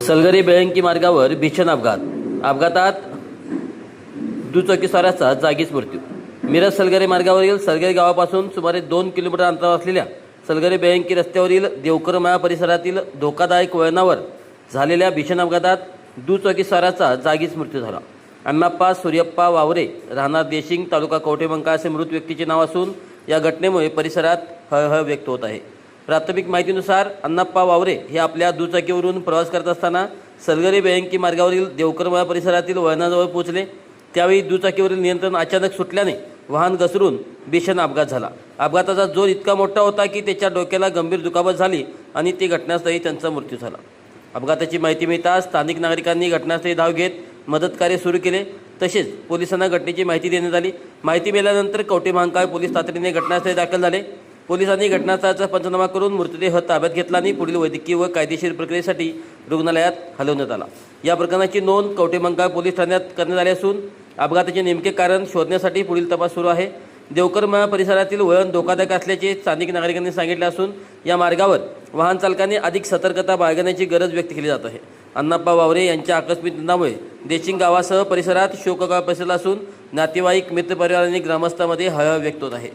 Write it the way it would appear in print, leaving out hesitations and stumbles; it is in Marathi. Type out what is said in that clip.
सलगरी बेळंकी मार्गावर भीषण अपघातात दुचाकीस्वाराचा जागीच मृत्यू। मिरज सलगरी मार्गावरील सलगरी गावापासून सुमारे 2 किलोमीटर अंतरावर असलेल्या सलगरी बेळंकी रस्त्यावरील देवकरमाळा परिसरातील धोकादायक वळणावर झालेल्या भीषण अपघातात दुचाकीस्वाराचा जागीच मृत्यू झाला। अण्णाप्पा सूर्यप्पा वावरे राहणार देशिंग तालुका कवठेमंका असे मृत व्यक्तीचे नाव असून या घटनेमुळे परिसरात हळहळ व्यक्त होत आहे। प्राथमिक माहितीनुसार अण्णाप्पा वावरे हे आपल्या दुचाकीवरून प्रवास करत असताना सलगरी बेळंकी मार्गावरील देवकरमाळा परिसरातील वळणाजवळ पोहोचले। त्यावेळी दुचाकीवरील नियंत्रण अचानक सुटल्याने वाहन घसरून भीषण अपघात झाला। अपघाताचा जोर इतका मोठा होता की त्याच्या डोक्याला गंभीर दुखापत झाली आणि ती घटनास्थळी त्यांचा मृत्यू झाला। अपघाताची माहिती मिळताच स्थानिक नागरिकांनी घटनास्थळी धाव घेत मदतकार्य सुरू केले। तसेच पोलिसांना घटनेची माहिती देण्यात आली। माहिती मिळाल्यानंतर कवठेमहांकाळ पोलीस तातडीने घटनास्थळी दाखल झाले। पोलिसांनी घटनास्थळाचा पंचनामा करून मृतदेह ताब्यात घेतला आणि पुढील वैद्यकीय व कायदेशीर प्रक्रियेसाठी रुग्णालयात हलवण्यात आला। या प्रकरणाची नोंद कवठेमहांकाळ पोलीस ठाण्यात करण्यात आली असून अपघाताचे नेमके कारण शोधण्यासाठी पुढील तपास सुरू आहे। देवकरमाळा परिसरातील वळण धोकादायक असल्याचे स्थानिक नागरिकांनी सांगितले असून या मार्गावर वाहन चालकांनी अधिक सतर्कता बाळगण्याची गरज व्यक्त केली जात आहे। अण्णाप्पा वावरे यांच्या आकस्मिक निधनामुळे देशिंग गावासह परिसरात शोककळा पसरला असून नातेवाईक मित्रपरिवार आणि ग्रामस्थांमध्ये हळहळ व्यक्त होत आहे।